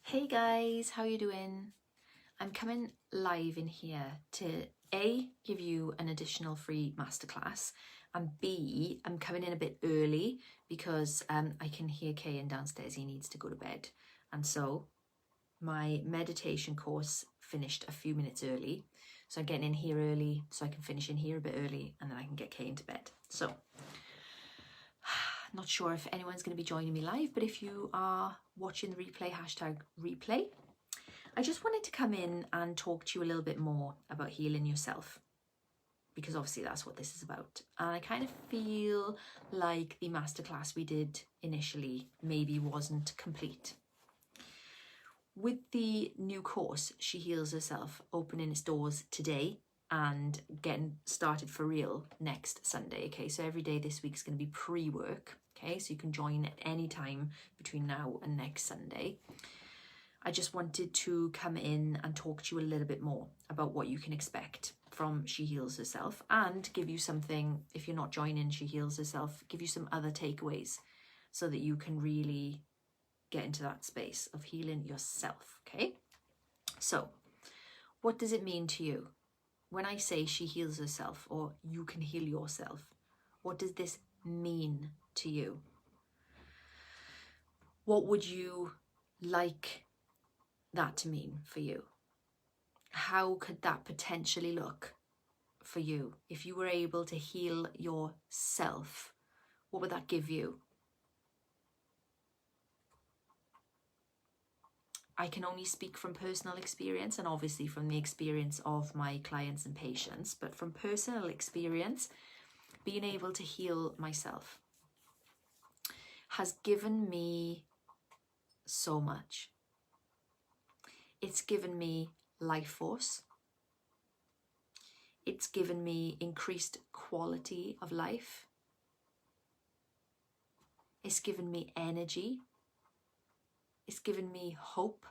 Hey guys, how you doing? I'm coming live in here to A, give you an additional free masterclass, and B, I'm coming in a bit early because I can hear Kayan downstairs. He needs to go to bed, and so my meditation course finished a few minutes early, so I'm getting in here early so I can finish in here a bit early and then I can get Kayan to bed. So not sure if anyone's going to be joining me live, but if you are watching the replay, hashtag replay, I just wanted to come in and talk to you a little bit more about healing yourself, because obviously that's what this is about. And I kind of feel like the masterclass we did initially maybe wasn't complete. With the new course, She Heals Herself, opening its doors today and getting started for real next Sunday. Okay, so every day this week is going to be pre-work. Okay, so you can join at any time between now and next Sunday. I just wanted to come in and talk to you a little bit more about what you can expect from She Heals Herself, and give you something, if you're not joining She Heals Herself, give you some other takeaways so that you can really get into that space of healing yourself. Okay, so what does it mean to you when I say she heals herself, or you can heal yourself? What does this mean to you? What would you like that to mean for you? How could that potentially look for you if you were able to heal yourself? What would that give you? I can only speak from personal experience and obviously from the experience of my clients and patients, but from personal experience, being able to heal myself has given me so much. It's given me life force. It's given me increased quality of life. It's given me energy. It's given me hope.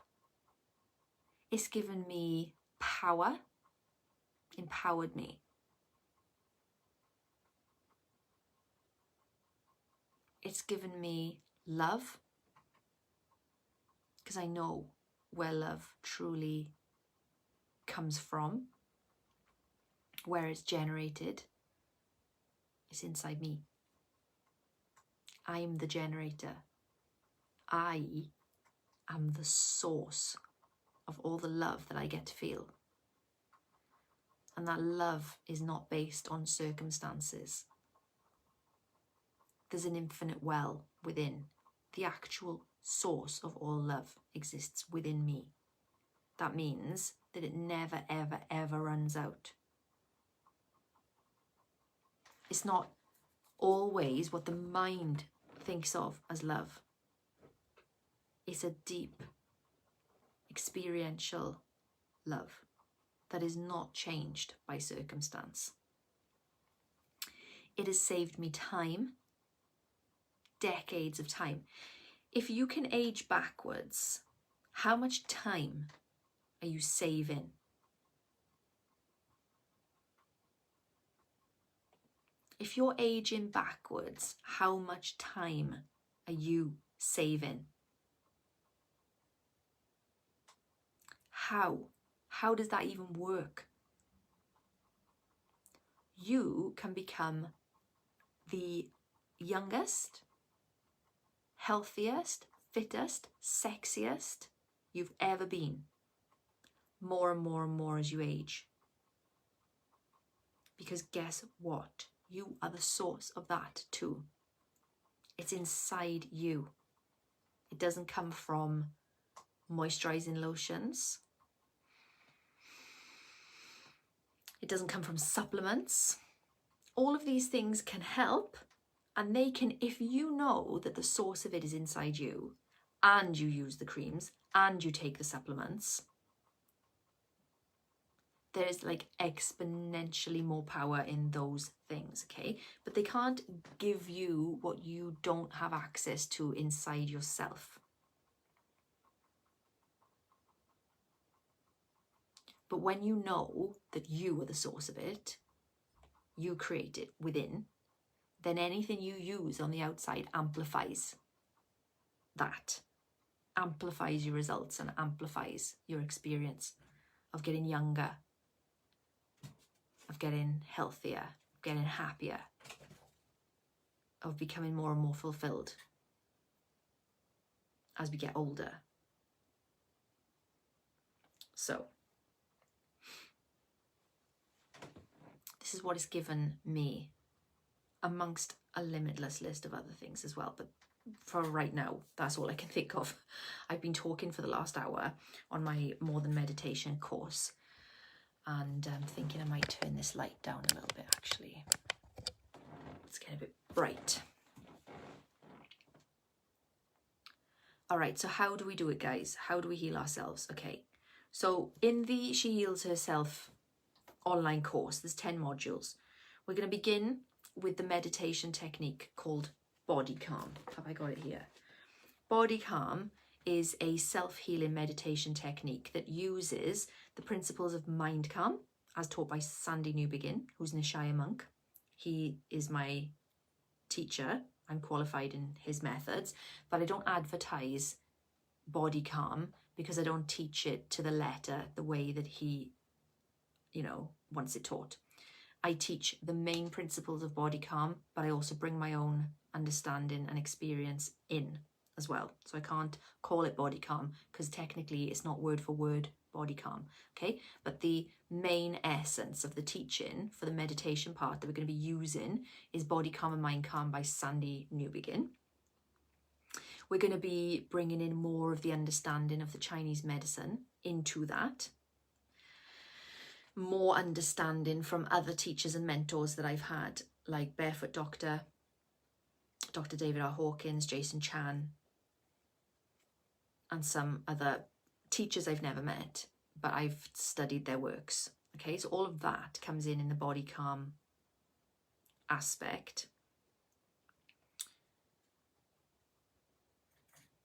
It's given me power, empowered me. It's given me love, because I know where love truly comes from, where it's generated. It's inside me. I'm the generator. I am the source of all the love that I get to feel. And that love is not based on circumstances. There's an infinite well within. The actual source of all love exists within me. That means that it never, ever, ever runs out. It's not always what the mind thinks of as love. It's a deep, experiential love that is not changed by circumstance. It has saved me time, decades of time. If you can age backwards, how much time are you saving? If you're aging backwards, how much time are you saving? How does that even work? You can become the youngest, healthiest, fittest, sexiest you've ever been, more and more and more as you age. Because guess what? You are the source of that too. It's inside you. It doesn't come from moisturizing lotions. It doesn't come from supplements. All of these things can help, and they can, if you know that the source of it is inside you, and you use the creams, and you take the supplements, there is like exponentially more power in those things, okay? But they can't give you what you don't have access to inside yourself. But when you know that you are the source of it, you create it within, then anything you use on the outside amplifies that. amplifies your results and amplifies your experience of getting younger, of getting healthier, of getting happier, of becoming more and more fulfilled as we get older. So this is what it's given me, amongst a limitless list of other things as well. But for right now, that's all I can think of. I've been talking for the last hour on my More Than Meditation course, and I'm thinking I might turn this light down a little bit, actually. It's getting a bit bright. All right, so how do we do it, guys? How do we heal ourselves? Okay, so in the She Heals Herself online course, there's 10 modules. We're going to begin with the meditation technique called Body Calm. Have I got it here? Body Calm is a self-healing meditation technique that uses the principles of mind calm, as taught by Sandy Newbegin, who's an Ishaya monk. He is my teacher. I'm qualified in his methods, but I don't advertise Body Calm because I don't teach it to the letter the way that he, wants it taught. I teach the main principles of Body Calm, but I also bring my own understanding and experience in as well. So I can't call it Body Calm because technically it's not word for word Body Calm, okay? But the main essence of the teaching for the meditation part that we're going to be using is Body Calm and Mind Calm by Sandy Newbegin. We're going to be bringing in more of the understanding of the Chinese medicine into that. More understanding from other teachers and mentors that I've had, like Barefoot Doctor, Dr. David R. Hawkins, Jason Chan, and some other teachers I've never met, but I've studied their works. Okay, so all of that comes in the Body Calm aspect.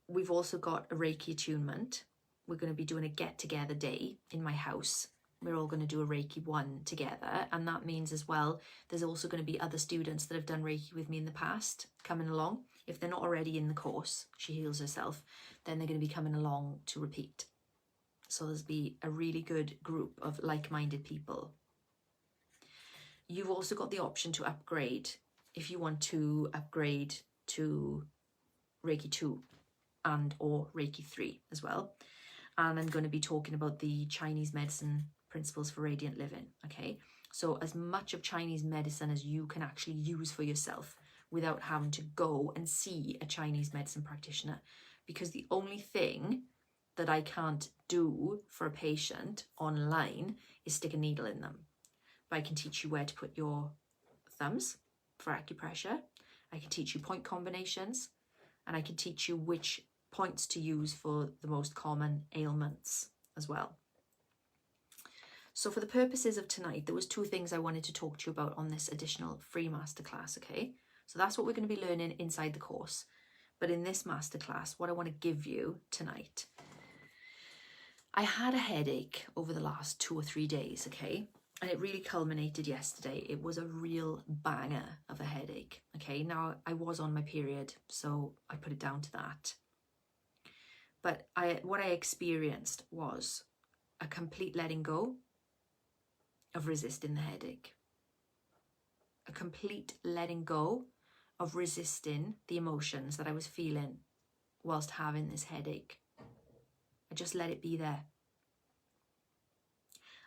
We've also got a Reiki attunement. We're going to be doing a get-together day in my house. We're all going to do a Reiki 1 together, and that means as well there's also going to be other students that have done Reiki with me in the past coming along. If they're not already in the course, She Heals Herself, then they're going to be coming along to repeat. So there's be a really good group of like-minded people. You've also got the option to upgrade if you want to upgrade to Reiki 2 and or Reiki 3 as well. And I'm going to be talking about the Chinese medicine principles for radiant living, okay? So as much of Chinese medicine as you can actually use for yourself without having to go and see a Chinese medicine practitioner, because the only thing that I can't do for a patient online is stick a needle in them. But I can teach you where to put your thumbs for acupressure. I can teach you point combinations, and I can teach you which points to use for the most common ailments as well. So for the purposes of tonight, there was 2 things I wanted to talk to you about on this additional free masterclass, okay? So that's what we're going to be learning inside the course. But in this masterclass, what I want to give you tonight, I had a headache over the last 2 or 3 days, okay? And it really culminated yesterday. It was a real banger of a headache, okay? Now, I was on my period, so I put it down to that. But what I experienced was a complete letting go of resisting the headache. A complete letting go of resisting the emotions that I was feeling whilst having this headache. I just let it be there.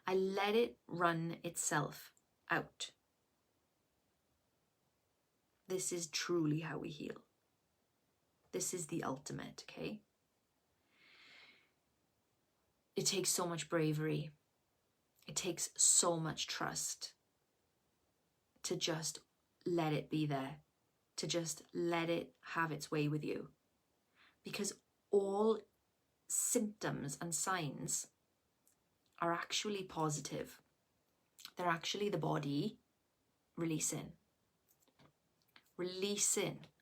I let it run itself out. This is truly how we heal. This is the ultimate, okay? It takes so much bravery. It takes so much trust to just let it be there, to just let it have its way with you. Because all symptoms and signs are actually positive. They're actually the body releasing,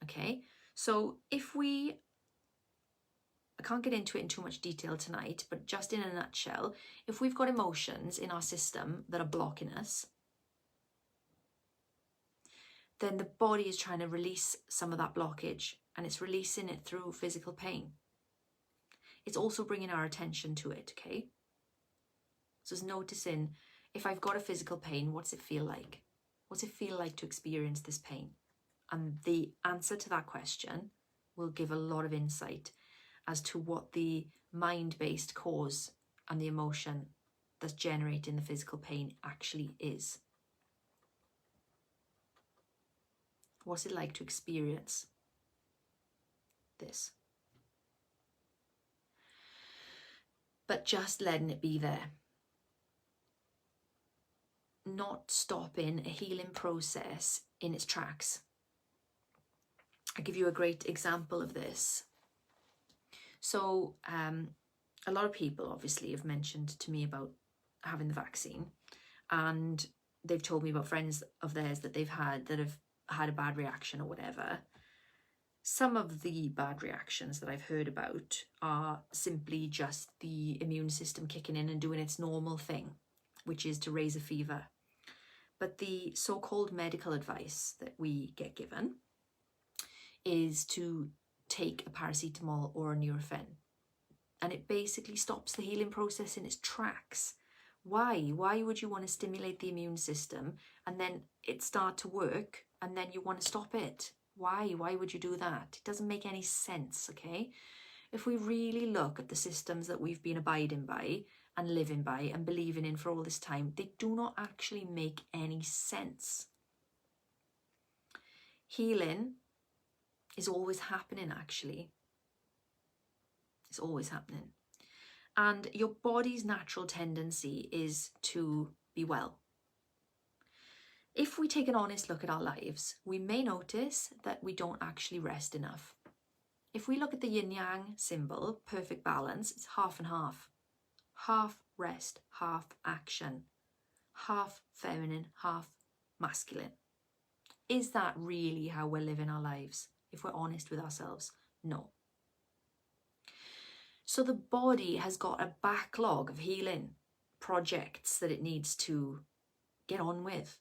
okay? So I can't get into it in too much detail tonight, but just in a nutshell, if we've got emotions in our system that are blocking us, then the body is trying to release some of that blockage, and it's releasing it through physical pain. it's also bringing our attention to it, okay? So it's noticing, if I've got a physical pain, what's it feel like? What's it feel like to experience this pain? And the answer to that question will give a lot of insight as to what the mind-based cause and the emotion that's generating the physical pain actually is. What's it like to experience this? But just letting it be there. Not stopping a healing process in its tracks. I'll give you a great example of this. So a lot of people obviously have mentioned to me about having the vaccine, and they've told me about friends of theirs that they've had that have had a bad reaction or whatever. Some of the bad reactions that I've heard about are simply just the immune system kicking in and doing its normal thing, which is to raise a fever. But the so-called medical advice that we get given is to take a paracetamol or a Nurofen. And it basically stops the healing process in its tracks. Why? Why would you want to stimulate the immune system and then it start to work and then you want to stop it? Why? Why would you do that? It doesn't make any sense, okay? If we really look at the systems that we've been abiding by and living by and believing in for all this time, they do not actually make any sense. Healing is always happening, actually. It's always happening. And your body's natural tendency is to be well. If we take an honest look at our lives, we may notice that we don't actually rest enough. If we look at the yin-yang symbol, perfect balance, it's half and half. Half rest, half action. Half feminine, half masculine. Is that really how we're living our lives? If we're honest with ourselves, no. So the body has got a backlog of healing projects that it needs to get on with.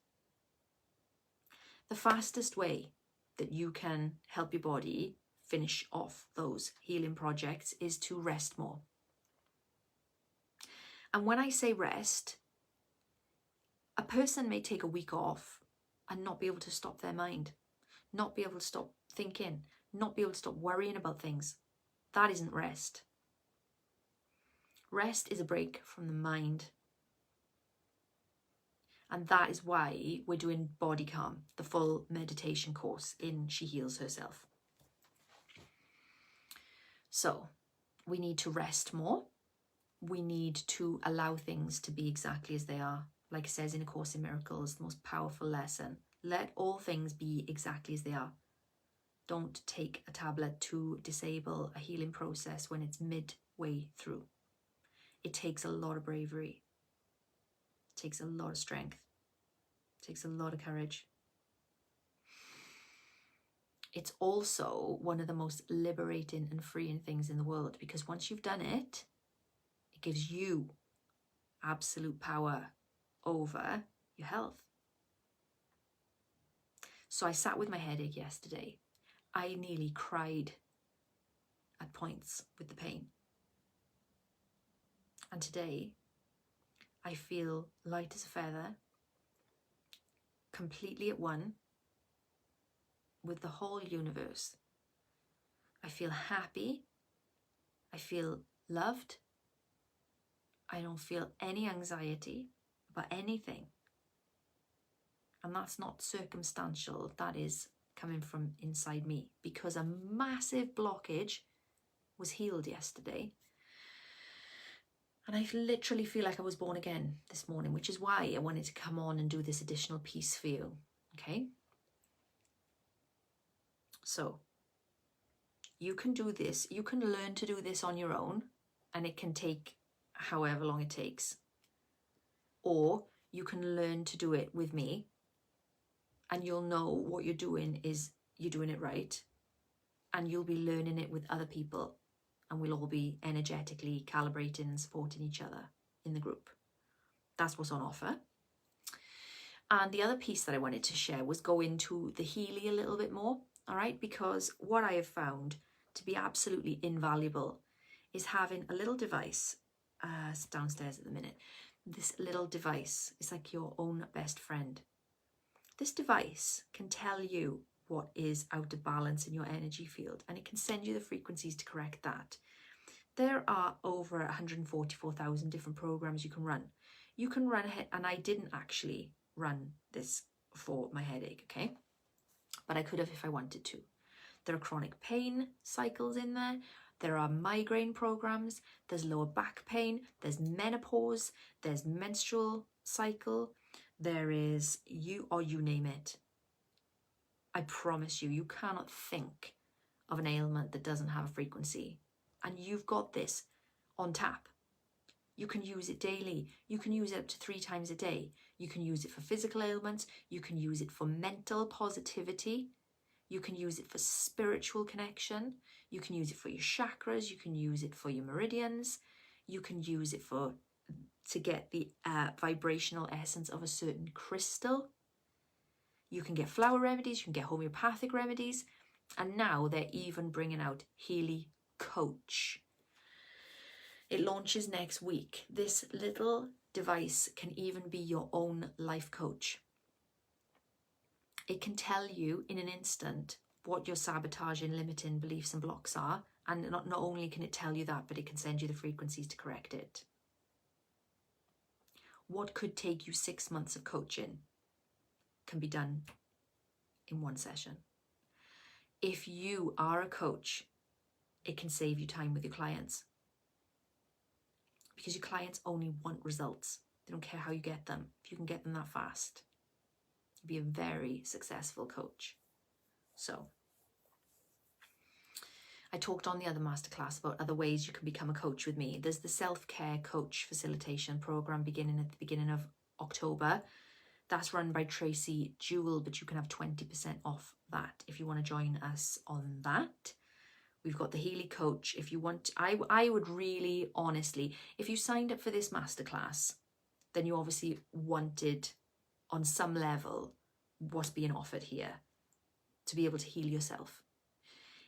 The fastest way that you can help your body finish off those healing projects is to rest more. And when I say rest, a person may take a week off and not be able to stop their mind, not be able to stop thinking, not be able to stop worrying about things. That isn't rest. Rest is a break from the mind. And that is why we're doing Body Calm, the full meditation course in She Heals Herself. So we need to rest more. We need to allow things to be exactly as they are. Like it says in A Course in Miracles, the most powerful lesson. Let all things be exactly as they are. Don't take a tablet to disable a healing process when it's midway through. It takes a lot of bravery. It takes a lot of strength. It takes a lot of courage. It's also one of the most liberating and freeing things in the world, because once you've done it, it gives you absolute power over your health. So I sat with my headache yesterday. I nearly cried at points with the pain. And today, I feel light as a feather, completely at one with the whole universe. I feel happy. I feel loved. I don't feel any anxiety about anything. And that's not circumstantial. That is coming from inside me, because a massive blockage was healed yesterday. And I literally feel like I was born again this morning, which is why I wanted to come on and do this additional piece for you, okay? So, you can do this. You can learn to do this on your own, and it can take however long it takes. Or you can learn to do it with me, and you'll know what you're doing is you're doing it right, and you'll be learning it with other people. And we'll all be energetically calibrating and supporting each other in the group. That's what's on offer. And the other piece that I wanted to share was go into the Healy a little bit more, all right? Because what I have found to be absolutely invaluable is having a little device, it's downstairs at the minute. This little device is like your own best friend. This device can tell you what is out of balance in your energy field, and it can send you the frequencies to correct that. There are over 144,000 different programs you can run. You can run ahead, and I didn't actually run this for my headache, okay? But I could have if I wanted to. There are chronic pain cycles in there. There are migraine programs. There's lower back pain. There's menopause. There's menstrual cycle. There is you name it. I promise you, you cannot think of an ailment that doesn't have a frequency. And you've got this on tap. You can use it daily. You can use it up to 3 times a day. You can use it for physical ailments. You can use it for mental positivity. You can use it for spiritual connection. You can use it for your chakras. You can use it for your meridians. You can use it to get the vibrational essence of a certain crystal. You can get flower remedies. You can get homeopathic remedies. And now they're even bringing out Healy Coach. It launches next week. This little device can even be your own life coach. It can tell you in an instant what your sabotaging, limiting beliefs and blocks are. And not only can it tell you that, but it can send you the frequencies to correct it. What could take you 6 months of coaching can be done in 1 session. If you are a coach, it can save you time with your clients. Because your clients only want results. They don't care how you get them. If you can get them that fast, you'll be a very successful coach. So, I talked on the other masterclass about other ways you can become a coach with me. There's the self-care coach facilitation program beginning at the beginning of October. That's run by Tracy Jewell, but you can have 20% off that if you want to join us on that. We've got the Healy Coach. If you want, I would really, honestly, if you signed up for this masterclass, then you obviously wanted, on some level, what's being offered here, to be able to heal yourself.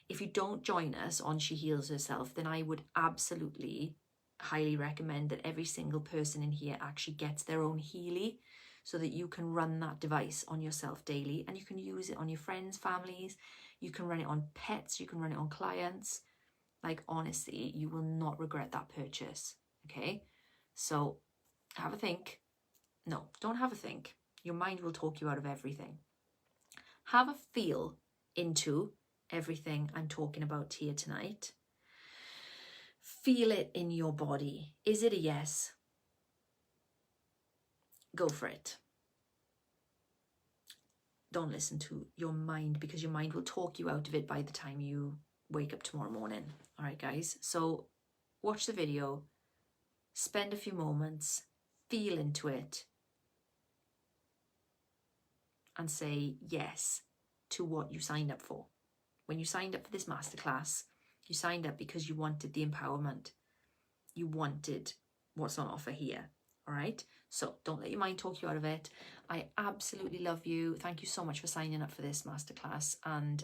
If you don't join us on She Heals Herself, then I would absolutely highly recommend that every single person in here actually gets their own Healy, so that you can run that device on yourself daily, and you can use it on your friends, families. You can run it on pets, you can run it on clients. Like, honestly, you will not regret that purchase, okay? So have a think. No, don't have a think. Your mind will talk you out of everything. Have a feel into everything I'm talking about here tonight. Feel it in your body. Is it a yes? Go for it. Don't listen to your mind, because your mind will talk you out of it by the time you wake up tomorrow morning. All right, guys. So watch the video, spend a few moments, feel into it, and say yes to what you signed up for. When you signed up for this masterclass, you signed up because you wanted the empowerment. You wanted what's on offer here. All right. So don't let your mind talk you out of it. I absolutely love you. Thank you so much for signing up for this masterclass, and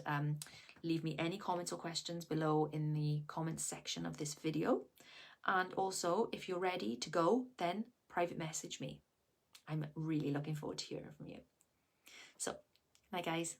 leave me any comments or questions below in the comments section of this video. And also, if you're ready to go, then private message me. I'm really looking forward to hearing from you. So, bye guys.